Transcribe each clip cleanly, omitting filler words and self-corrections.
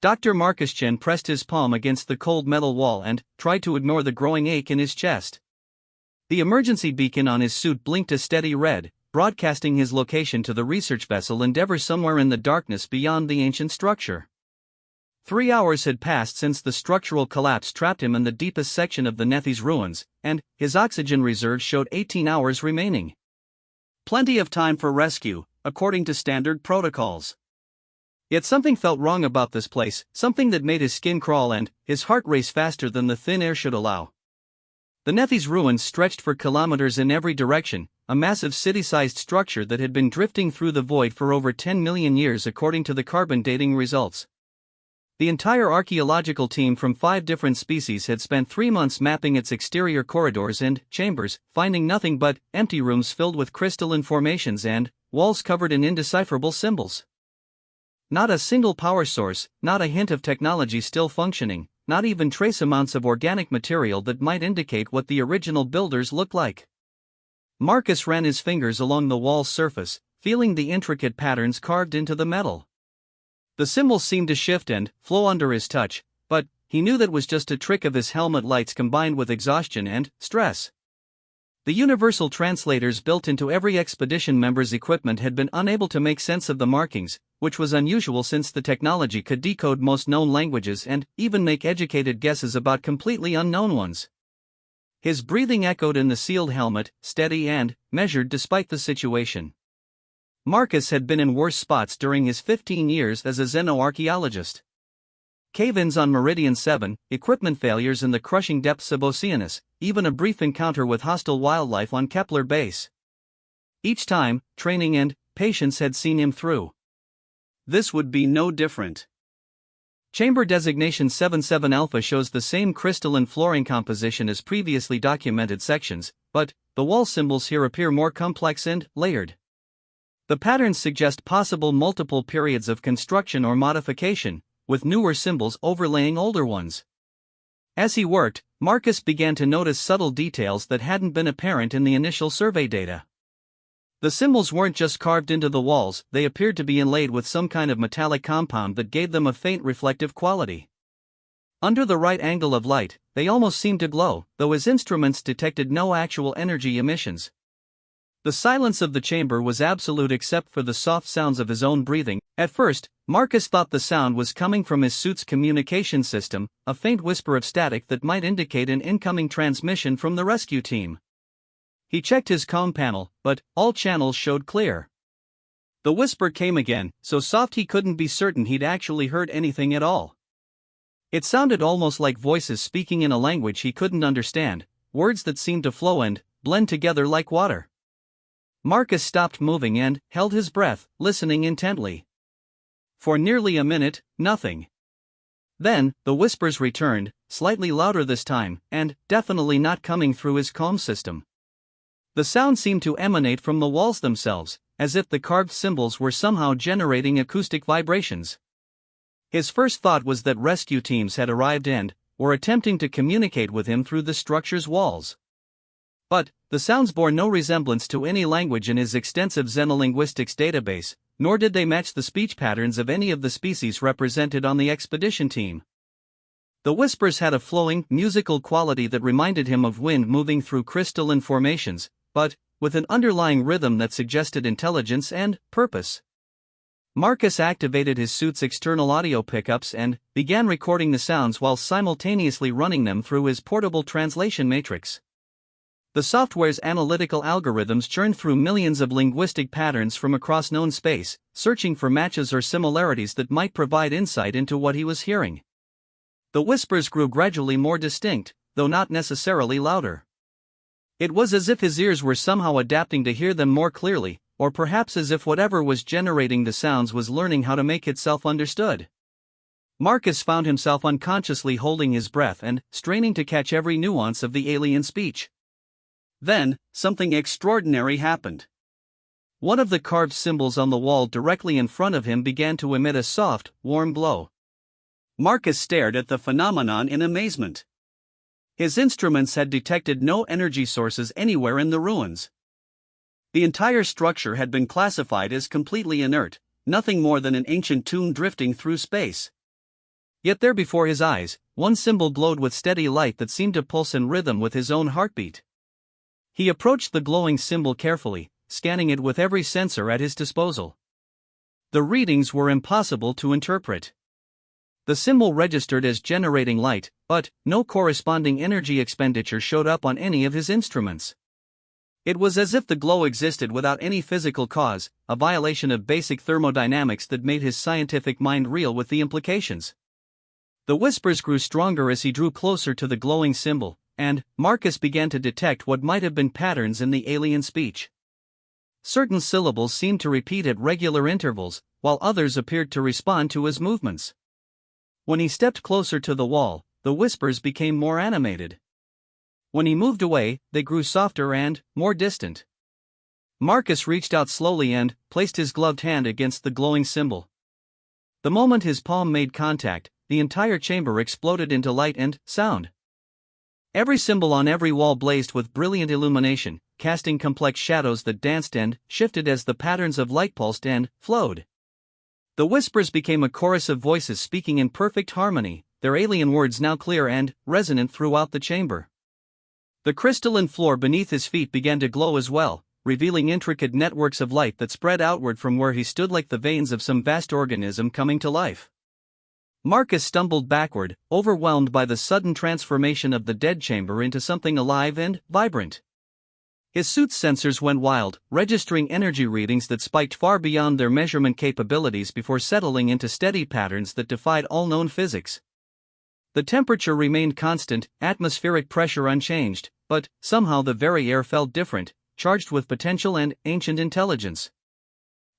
Dr. Marcus Chen pressed his palm against the cold metal wall and tried to ignore the growing ache in his chest. The emergency beacon on his suit blinked a steady red, broadcasting his location to the research vessel Endeavour somewhere in the darkness beyond the ancient structure. 3 hours had passed since the structural collapse trapped him in the deepest section of the Nethes ruins, and his oxygen reserves showed 18 hours remaining. Plenty of time for rescue, according to standard protocols. Yet something felt wrong about this place, something that made his skin crawl and his heart race faster than the thin air should allow. The Nethes ruins stretched for kilometers in every direction, a massive city-sized structure that had been drifting through the void for over 10 million years according to the carbon dating results. The entire archaeological team from 5 different species had spent 3 months mapping its exterior corridors and chambers, finding nothing but empty rooms filled with crystalline formations and walls covered in indecipherable symbols. Not a single power source, not a hint of technology still functioning, not even trace amounts of organic material that might indicate what the original builders looked like. Marcus ran his fingers along the wall's surface, feeling the intricate patterns carved into the metal. The symbols seemed to shift and flow under his touch, but he knew that was just a trick of his helmet lights combined with exhaustion and stress. The universal translators built into every expedition member's equipment had been unable to make sense of the markings, which was unusual since the technology could decode most known languages and even make educated guesses about completely unknown ones. His breathing echoed in the sealed helmet, steady and measured despite the situation. Marcus had been in worse spots during his 15 years as a xenoarchaeologist. Cave-ins on Meridian 7, equipment failures in the crushing depths of Oceanus, even a brief encounter with hostile wildlife on Kepler base. Each time, training and patience had seen him through. This would be no different. Chamber designation 77 Alpha shows the same crystalline flooring composition as previously documented sections, but the wall symbols here appear more complex and layered. The patterns suggest possible multiple periods of construction or modification, with newer symbols overlaying older ones. As he worked, Marcus began to notice subtle details that hadn't been apparent in the initial survey data. The symbols weren't just carved into the walls, they appeared to be inlaid with some kind of metallic compound that gave them a faint reflective quality. Under the right angle of light, they almost seemed to glow, though his instruments detected no actual energy emissions. The silence of the chamber was absolute except for the soft sounds of his own breathing. At first, Marcus thought the sound was coming from his suit's communication system, a faint whisper of static that might indicate an incoming transmission from the rescue team. He checked his comm panel, but all channels showed clear. The whisper came again, so soft he couldn't be certain he'd actually heard anything at all. It sounded almost like voices speaking in a language he couldn't understand, words that seemed to flow and blend together like water. Marcus stopped moving and held his breath, listening intently. For nearly a minute, nothing. Then, the whispers returned, slightly louder this time, and definitely not coming through his comm system. The sound seemed to emanate from the walls themselves, as if the carved symbols were somehow generating acoustic vibrations. His first thought was that rescue teams had arrived and were attempting to communicate with him through the structure's walls. But the sounds bore no resemblance to any language in his extensive xenolinguistics database, nor did they match the speech patterns of any of the species represented on the expedition team. The whispers had a flowing, musical quality that reminded him of wind moving through crystalline formations, but with an underlying rhythm that suggested intelligence and purpose. Marcus activated his suit's external audio pickups and began recording the sounds while simultaneously running them through his portable translation matrix. The software's analytical algorithms churned through millions of linguistic patterns from across known space, searching for matches or similarities that might provide insight into what he was hearing. The whispers grew gradually more distinct, though not necessarily louder. It was as if his ears were somehow adapting to hear them more clearly, or perhaps as if whatever was generating the sounds was learning how to make itself understood. Marcus found himself unconsciously holding his breath and straining to catch every nuance of the alien speech. Then, something extraordinary happened. One of the carved symbols on the wall directly in front of him began to emit a soft, warm glow. Marcus stared at the phenomenon in amazement. His instruments had detected no energy sources anywhere in the ruins. The entire structure had been classified as completely inert, nothing more than an ancient tune drifting through space. Yet there before his eyes, one symbol glowed with steady light that seemed to pulse in rhythm with his own heartbeat. He approached the glowing symbol carefully, scanning it with every sensor at his disposal. The readings were impossible to interpret. The symbol registered as generating light, but no corresponding energy expenditure showed up on any of his instruments. It was as if the glow existed without any physical cause, a violation of basic thermodynamics that made his scientific mind reel with the implications. The whispers grew stronger as he drew closer to the glowing symbol, and Marcus began to detect what might have been patterns in the alien speech. Certain syllables seemed to repeat at regular intervals, while others appeared to respond to his movements. When he stepped closer to the wall, the whispers became more animated. When he moved away, they grew softer and more distant. Marcus reached out slowly and placed his gloved hand against the glowing symbol. The moment his palm made contact, the entire chamber exploded into light and sound. Every symbol on every wall blazed with brilliant illumination, casting complex shadows that danced and shifted as the patterns of light pulsed and flowed. The whispers became a chorus of voices speaking in perfect harmony, their alien words now clear and resonant throughout the chamber. The crystalline floor beneath his feet began to glow as well, revealing intricate networks of light that spread outward from where he stood like the veins of some vast organism coming to life. Marcus stumbled backward, overwhelmed by the sudden transformation of the dead chamber into something alive and vibrant. His suit's sensors went wild, registering energy readings that spiked far beyond their measurement capabilities before settling into steady patterns that defied all known physics. The temperature remained constant, atmospheric pressure unchanged, but somehow the very air felt different, charged with potential and ancient intelligence.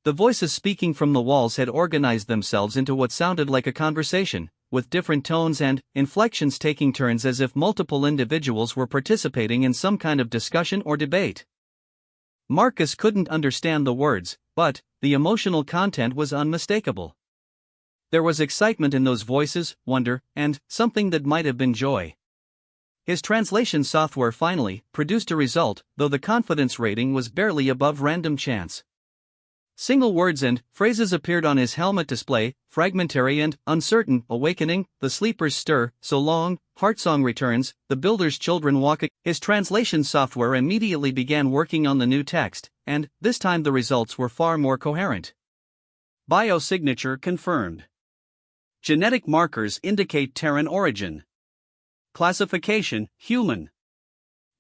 The voices speaking from the walls had organized themselves into what sounded like a conversation, with different tones and inflections taking turns as if multiple individuals were participating in some kind of discussion or debate. Marcus couldn't understand the words, but the emotional content was unmistakable. There was excitement in those voices, wonder, and something that might have been joy. His translation software finally produced a result, though the confidence rating was barely above random chance. Single words and phrases appeared on his helmet display, fragmentary and uncertain: awakening, the sleepers stir, so long, Heartsong returns, the builder's children walk. His translation software immediately began working on the new text, and this time the results were far more coherent. Biosignature confirmed. Genetic markers indicate Terran origin. Classification: human.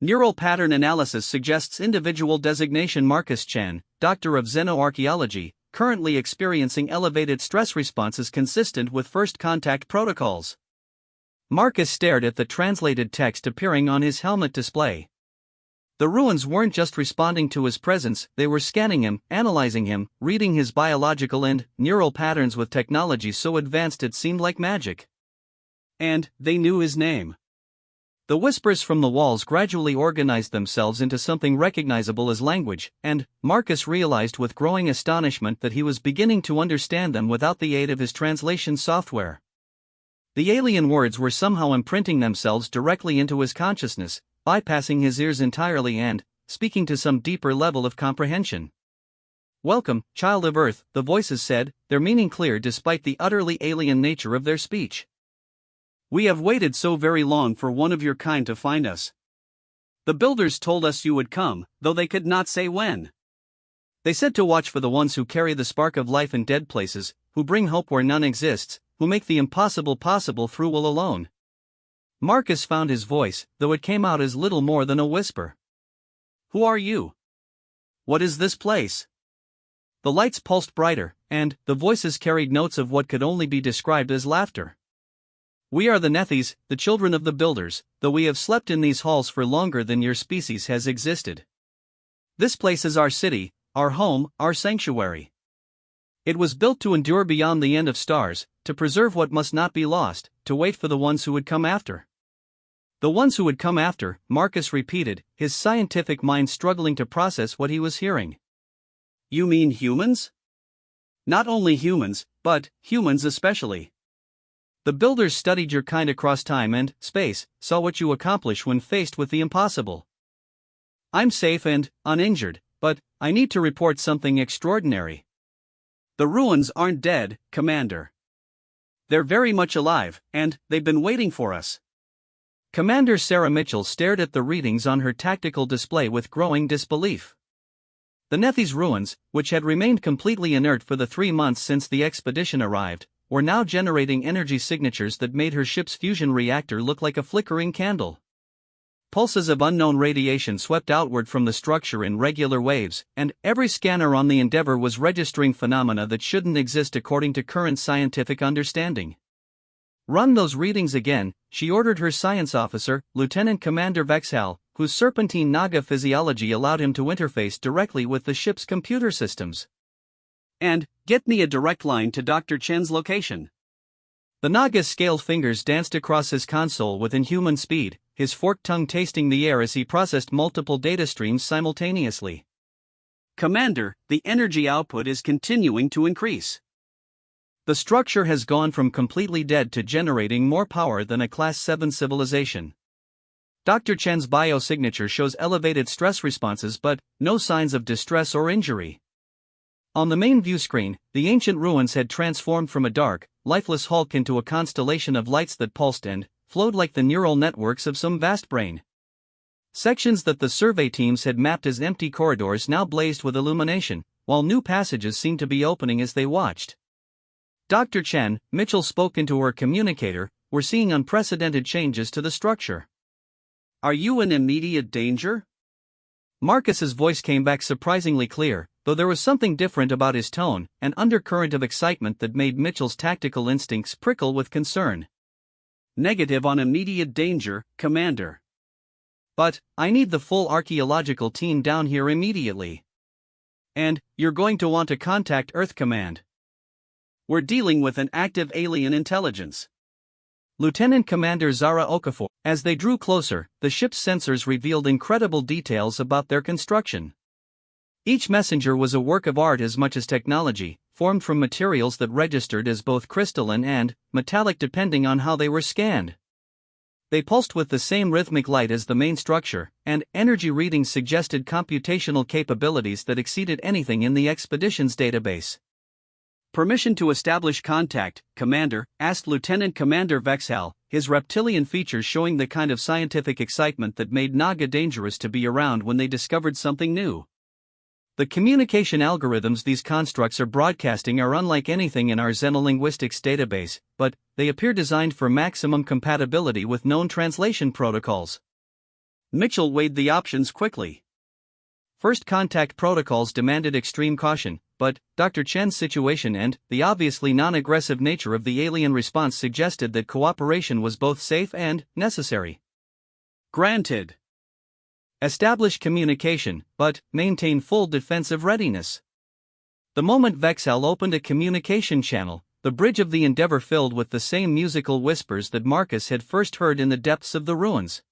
Neural pattern analysis suggests individual designation: Marcus Chan, Doctor of Xenoarchaeology, currently experiencing elevated stress responses consistent with first contact protocols. Marcus stared at the translated text appearing on his helmet display. The ruins weren't just responding to his presence, they were scanning him, analyzing him, reading his biological and neural patterns with technology so advanced it seemed like magic. And they knew his name. The whispers from the walls gradually organized themselves into something recognizable as language, and Marcus realized with growing astonishment that he was beginning to understand them without the aid of his translation software. The alien words were somehow imprinting themselves directly into his consciousness, bypassing his ears entirely and speaking to some deeper level of comprehension. "Welcome, child of Earth," the voices said, their meaning clear despite the utterly alien nature of their speech. "We have waited so very long for one of your kind to find us. The builders told us you would come, though they could not say when. They said to watch for the ones who carry the spark of life in dead places, who bring hope where none exists, who make the impossible possible through will alone." Marcus found his voice, though it came out as little more than a whisper. "Who are you? What is this place?" The lights pulsed brighter, and the voices carried notes of what could only be described as laughter. "We are the Nethys, the children of the builders, though we have slept in these halls for longer than your species has existed. This place is our city, our home, our sanctuary. It was built to endure beyond the end of stars, to preserve what must not be lost, to wait for the ones who would come after." The ones who would come after, Marcus repeated, his scientific mind struggling to process what he was hearing. "You mean humans? Not only humans, but humans especially. The builders studied your kind across time and space, saw what you accomplish when faced with the impossible. I'm safe and uninjured, but I need to report something extraordinary. The ruins aren't dead, Commander. They're very much alive, and they've been waiting for us. Commander Sarah Mitchell stared at the readings on her tactical display with growing disbelief. The Nethes ruins, which had remained completely inert for the 3 months since the expedition arrived, were now generating energy signatures that made her ship's fusion reactor look like a flickering candle. Pulses of unknown radiation swept outward from the structure in regular waves, and every scanner on the Endeavour was registering phenomena that shouldn't exist according to current scientific understanding. Run those readings again, she ordered her science officer, Lieutenant Commander Vexhal, whose serpentine Naga physiology allowed him to interface directly with the ship's computer systems. And get me a direct line to Dr. Chen's location. The Naga's scaled fingers danced across his console with inhuman speed, his forked tongue tasting the air as he processed multiple data streams simultaneously. Commander, the energy output is continuing to increase. The structure has gone from completely dead to generating more power than a Class 7 civilization. Dr. Chen's biosignature shows elevated stress responses but no signs of distress or injury. On the main view screen, the ancient ruins had transformed from a dark, lifeless hulk into a constellation of lights that pulsed and flowed like the neural networks of some vast brain. Sections that the survey teams had mapped as empty corridors now blazed with illumination, while new passages seemed to be opening as they watched. Dr. Chen, Mitchell spoke into her communicator, "We're seeing unprecedented changes to the structure. Are you in immediate danger?" Marcus's voice came back surprisingly clear, though there was something different about his tone, an undercurrent of excitement that made Mitchell's tactical instincts prickle with concern. "Negative on immediate danger, Commander. But I need the full archaeological team down here immediately. And you're going to want to contact Earth Command. We're dealing with an active alien intelligence." Lieutenant Commander Zara Okafor. As they drew closer, the ship's sensors revealed incredible details about their construction. Each messenger was a work of art as much as technology, formed from materials that registered as both crystalline and metallic depending on how they were scanned. They pulsed with the same rhythmic light as the main structure, and energy readings suggested computational capabilities that exceeded anything in the expedition's database. "Permission to establish contact, Commander," asked Lieutenant Commander Vexhal, his reptilian features showing the kind of scientific excitement that made Naga dangerous to be around when they discovered something new. "The communication algorithms these constructs are broadcasting are unlike anything in our xenolinguistics database, but they appear designed for maximum compatibility with known translation protocols." Mitchell weighed the options quickly. First contact protocols demanded extreme caution, but Dr. Chen's situation and the obviously non-aggressive nature of the alien response suggested that cooperation was both safe and necessary. "Granted. Establish communication, but maintain full defensive readiness." The moment Vexhal opened a communication channel, the bridge of the Endeavour filled with the same musical whispers that Marcus had first heard in the depths of the ruins.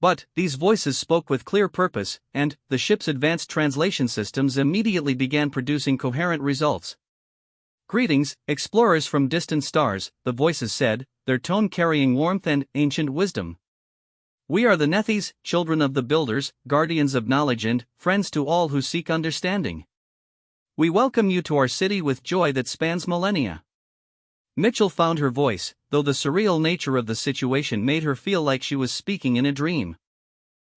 But these voices spoke with clear purpose, and the ship's advanced translation systems immediately began producing coherent results. "Greetings, explorers from distant stars," the voices said, their tone carrying warmth and ancient wisdom. "We are the Nethes, children of the builders, guardians of knowledge and friends to all who seek understanding. We welcome you to our city with joy that spans millennia." Mitchell found her voice, though the surreal nature of the situation made her feel like she was speaking in a dream.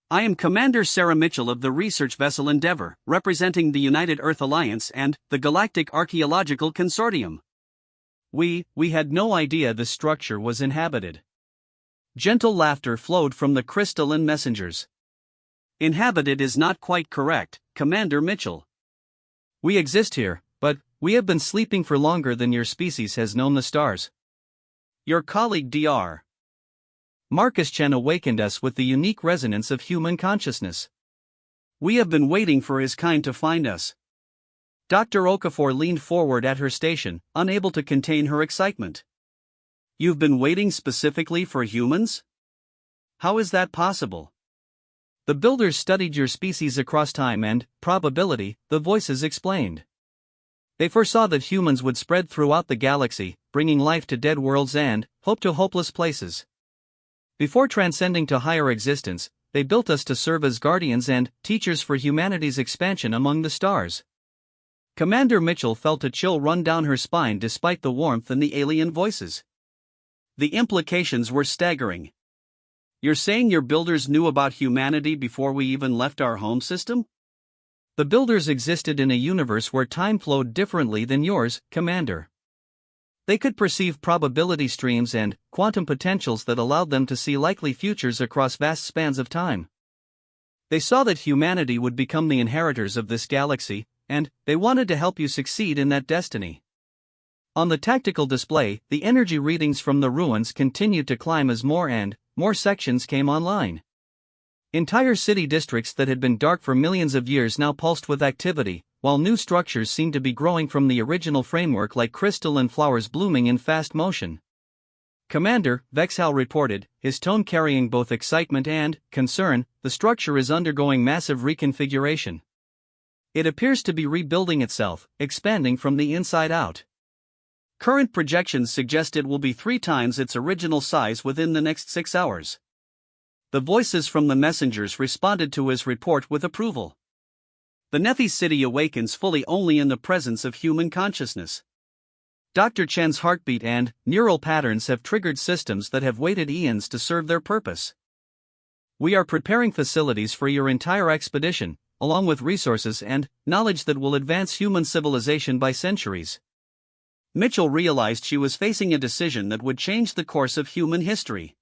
"I am Commander Sarah Mitchell of the research vessel Endeavour, representing the United Earth Alliance and the Galactic Archaeological Consortium. We had no idea the structure was inhabited." Gentle laughter flowed from the crystalline messengers. "Inhabited is not quite correct, Commander Mitchell. We exist here, but we have been sleeping for longer than your species has known the stars. Your colleague Dr. Marcus Chen awakened us with the unique resonance of human consciousness. We have been waiting for his kind to find us." Dr. Okafor leaned forward at her station, unable to contain her excitement. "You've been waiting specifically for humans? How is that possible?" "The builders studied your species across time and probability," the voices explained. "They foresaw that humans would spread throughout the galaxy, bringing life to dead worlds and hope to hopeless places. Before transcending to higher existence, they built us to serve as guardians and teachers for humanity's expansion among the stars." Commander Mitchell felt a chill run down her spine despite the warmth and the alien voices. The implications were staggering. You're saying your builders knew about humanity before we even left our home system? The builders existed in a universe where time flowed differently than yours, Commander. They could perceive probability streams and quantum potentials that allowed them to see likely futures across vast spans of time. They saw that humanity would become the inheritors of this galaxy, and they wanted to help you succeed in that destiny. On the tactical display, the energy readings from the ruins continued to climb as more and more sections came online. Entire city districts that had been dark for millions of years now pulsed with activity, while new structures seemed to be growing from the original framework like crystal and flowers blooming in fast motion. Commander, Vexhal reported, his tone carrying both excitement and concern. The structure is undergoing massive reconfiguration. It appears to be rebuilding itself, expanding from the inside out. Current projections suggest it will be 3 times its original size within the next 6 hours. The voices from the messengers responded to his report with approval. The Nethi city awakens fully only in the presence of human consciousness. Dr. Chen's heartbeat and neural patterns have triggered systems that have waited eons to serve their purpose. We are preparing facilities for your entire expedition, along with resources and knowledge that will advance human civilization by centuries. Mitchell realized she was facing a decision that would change the course of human history.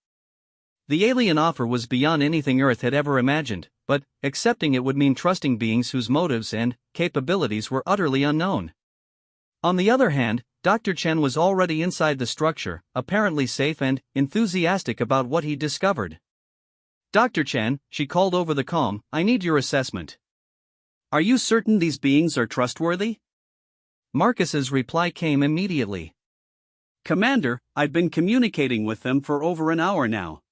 The alien offer was beyond anything Earth had ever imagined, but accepting it would mean trusting beings whose motives and capabilities were utterly unknown. On the other hand, Dr. Chen was already inside the structure, apparently safe and enthusiastic about what he discovered. Dr. Chen, she called over the comm, I need your assessment. Are you certain these beings are trustworthy? Marcus's reply came immediately. Commander, I've been communicating with them for over an hour now.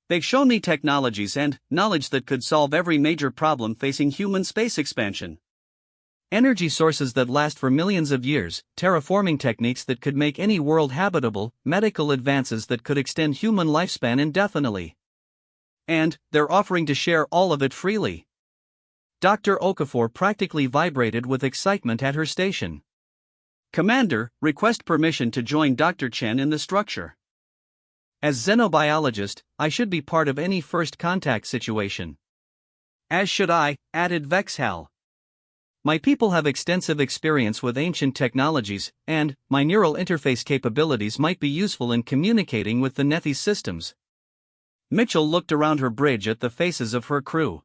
They've shown me technologies and knowledge that could solve every major problem facing human space expansion. Energy sources that last for millions of years, terraforming techniques that could make any world habitable, medical advances that could extend human lifespan indefinitely. And they're offering to share all of it freely. Dr. Okafor practically vibrated with excitement at her station. Commander, request permission to join Dr. Chen in the structure. As xenobiologist, I should be part of any first contact situation. As should I, added Vexhal. My people have extensive experience with ancient technologies, and my neural interface capabilities might be useful in communicating with the Nethi systems. Mitchell looked around her bridge at the faces of her crew.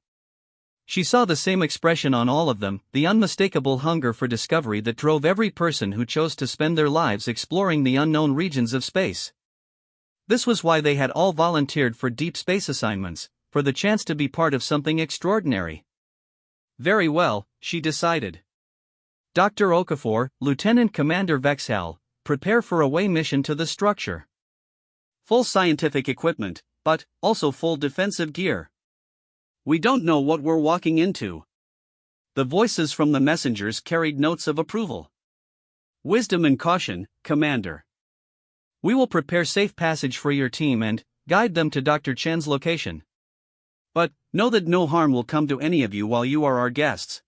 She saw the same expression on all of them, the unmistakable hunger for discovery that drove every person who chose to spend their lives exploring the unknown regions of space. This was why they had all volunteered for deep space assignments, for the chance to be part of something extraordinary. Very well, she decided. Dr. Okafor, Lieutenant Commander Vexhal, prepare for a away mission to the structure. Full scientific equipment, but also full defensive gear. We don't know what we're walking into. The voices from the messengers carried notes of approval. Wisdom and caution, Commander. We will prepare safe passage for your team and guide them to Dr. Chen's location. But know that no harm will come to any of you while you are our guests.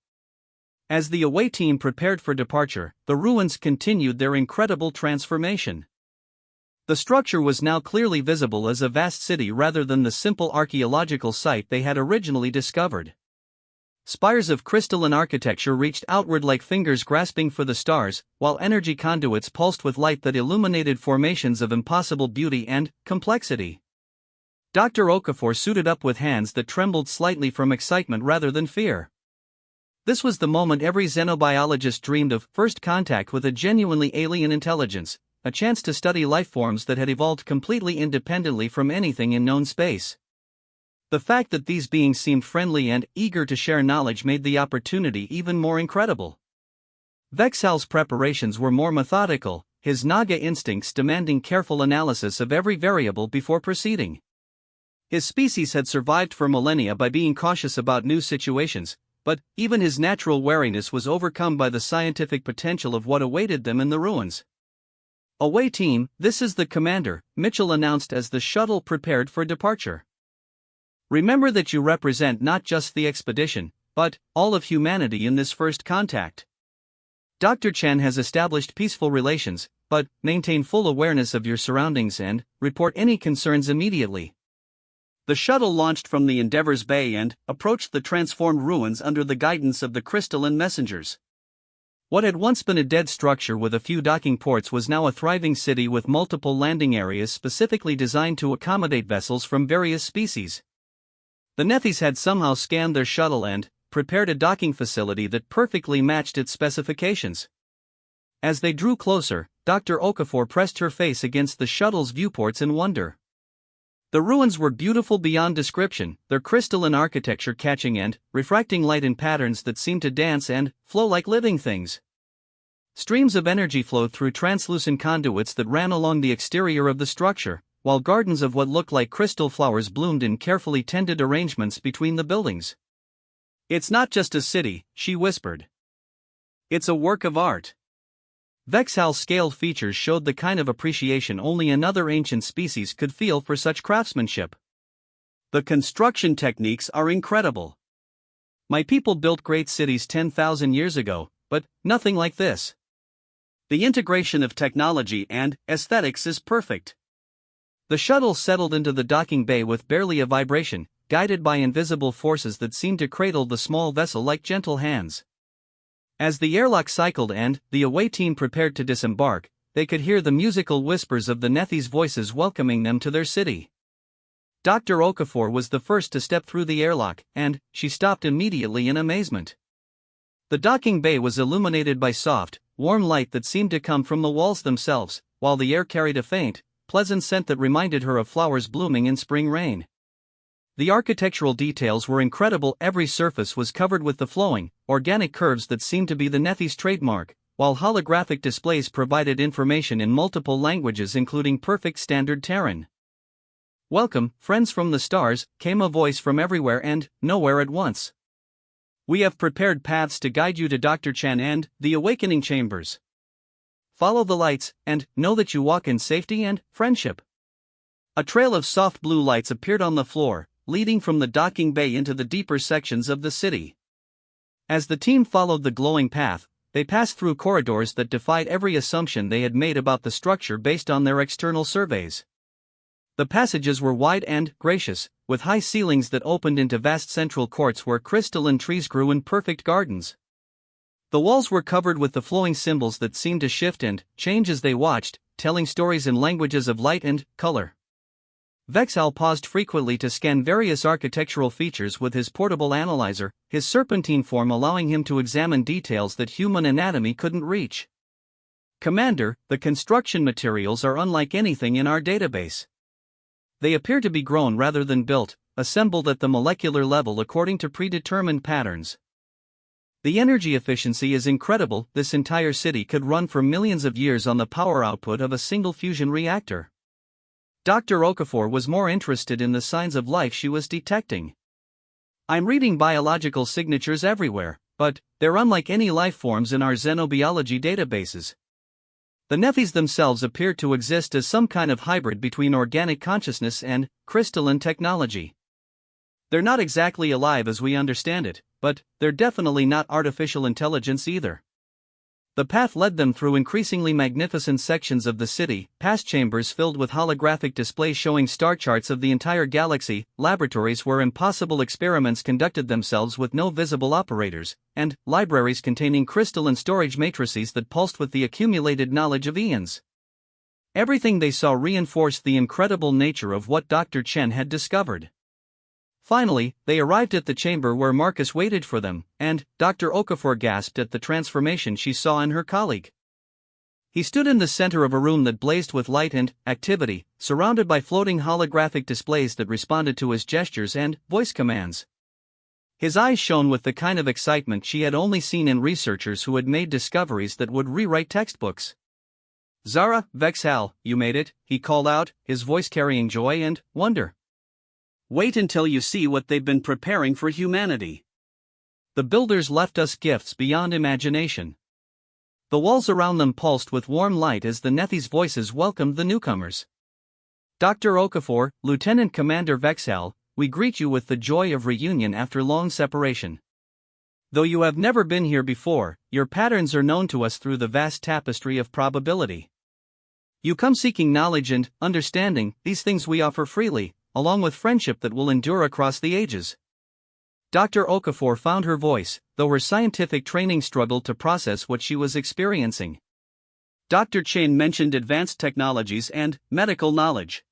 As the away team prepared for departure, the ruins continued their incredible transformation. The structure was now clearly visible as a vast city rather than the simple archaeological site they had originally discovered. Spires of crystalline architecture reached outward like fingers grasping for the stars, while energy conduits pulsed with light that illuminated formations of impossible beauty and complexity. Dr. Okafor suited up with hands that trembled slightly from excitement rather than fear. This was the moment every xenobiologist dreamed of, first contact with a genuinely alien intelligence, a chance to study life forms that had evolved completely independently from anything in known space. The fact that these beings seemed friendly and eager to share knowledge made the opportunity even more incredible. Vexhal's preparations were more methodical, his Naga instincts demanding careful analysis of every variable before proceeding. His species had survived for millennia by being cautious about new situations, but even his natural wariness was overcome by the scientific potential of what awaited them in the ruins. Away team, this is the commander, Mitchell announced as the shuttle prepared for departure. Remember that you represent not just the expedition, but all of humanity in this first contact. Dr. Chen has established peaceful relations, but maintain full awareness of your surroundings and report any concerns immediately. The shuttle launched from the Endeavor's Bay and approached the transformed ruins under the guidance of the crystalline messengers. What had once been a dead structure with a few docking ports was now a thriving city with multiple landing areas specifically designed to accommodate vessels from various species. The Nethys had somehow scanned their shuttle and prepared a docking facility that perfectly matched its specifications. As they drew closer, Dr. Okafor pressed her face against the shuttle's viewports in wonder. The ruins were beautiful beyond description, their crystalline architecture catching and refracting light in patterns that seemed to dance and flow like living things. Streams of energy flowed through translucent conduits that ran along the exterior of the structure, while gardens of what looked like crystal flowers bloomed in carefully tended arrangements between the buildings. "It's not just a city," she whispered. "It's a work of art." Vexhal's scaled features showed the kind of appreciation only another ancient species could feel for such craftsmanship. "The construction techniques are incredible. My people built great cities 10,000 years ago, but nothing like this. The integration of technology and aesthetics is perfect." The shuttle settled into the docking bay with barely a vibration, guided by invisible forces that seemed to cradle the small vessel like gentle hands. As the airlock cycled and the away team prepared to disembark, they could hear the musical whispers of the Nethys' voices welcoming them to their city. Dr. Okafor was the first to step through the airlock, and she stopped immediately in amazement. The docking bay was illuminated by soft, warm light that seemed to come from the walls themselves, while the air carried a faint, pleasant scent that reminded her of flowers blooming in spring rain. The architectural details were incredible. Every surface was covered with the flowing, organic curves that seemed to be the Nethys' trademark, while holographic displays provided information in multiple languages including perfect standard Terran. "Welcome, friends from the stars," came a voice from everywhere and nowhere at once. "We have prepared paths to guide you to Dr. Chen and the awakening chambers. Follow the lights, and know that you walk in safety and friendship." A trail of soft blue lights appeared on the floor, leading from the docking bay into the deeper sections of the city. As the team followed the glowing path, they passed through corridors that defied every assumption they had made about the structure based on their external surveys. The passages were wide and gracious, with high ceilings that opened into vast central courts where crystalline trees grew in perfect gardens. The walls were covered with the flowing symbols that seemed to shift and change as they watched, telling stories in languages of light and color. Vexhal paused frequently to scan various architectural features with his portable analyzer, his serpentine form allowing him to examine details that human anatomy couldn't reach. "Commander, the construction materials are unlike anything in our database. They appear to be grown rather than built, assembled at the molecular level according to predetermined patterns. The energy efficiency is incredible. This entire city could run for millions of years on the power output of a single fusion reactor." Dr. Okafor was more interested in the signs of life she was detecting. "I'm reading biological signatures everywhere, but they're unlike any life forms in our xenobiology databases. The Nethys themselves appear to exist as some kind of hybrid between organic consciousness and crystalline technology. They're not exactly alive as we understand it, but they're definitely not artificial intelligence either." The path led them through increasingly magnificent sections of the city, past chambers filled with holographic displays showing star charts of the entire galaxy, laboratories where impossible experiments conducted themselves with no visible operators, and libraries containing crystalline storage matrices that pulsed with the accumulated knowledge of eons. Everything they saw reinforced the incredible nature of what Dr. Chen had discovered. Finally, they arrived at the chamber where Marcus waited for them, and Dr. Okafor gasped at the transformation she saw in her colleague. He stood in the center of a room that blazed with light and activity, surrounded by floating holographic displays that responded to his gestures and voice commands. His eyes shone with the kind of excitement she had only seen in researchers who had made discoveries that would rewrite textbooks. "Zara, Vexhal, you made it," he called out, his voice carrying joy and wonder. "Wait until you see what they've been preparing for humanity. The builders left us gifts beyond imagination." The walls around them pulsed with warm light as the Nethys' voices welcomed the newcomers. "Dr. Okafor, Lieutenant Commander Vexhal, we greet you with the joy of reunion after long separation. Though you have never been here before, your patterns are known to us through the vast tapestry of probability. You come seeking knowledge and understanding, these things we offer freely, along with friendship that will endure across the ages. Dr. Okafor found her voice, though her scientific training struggled to process what she was experiencing. Dr. Chen mentioned advanced technologies and medical knowledge.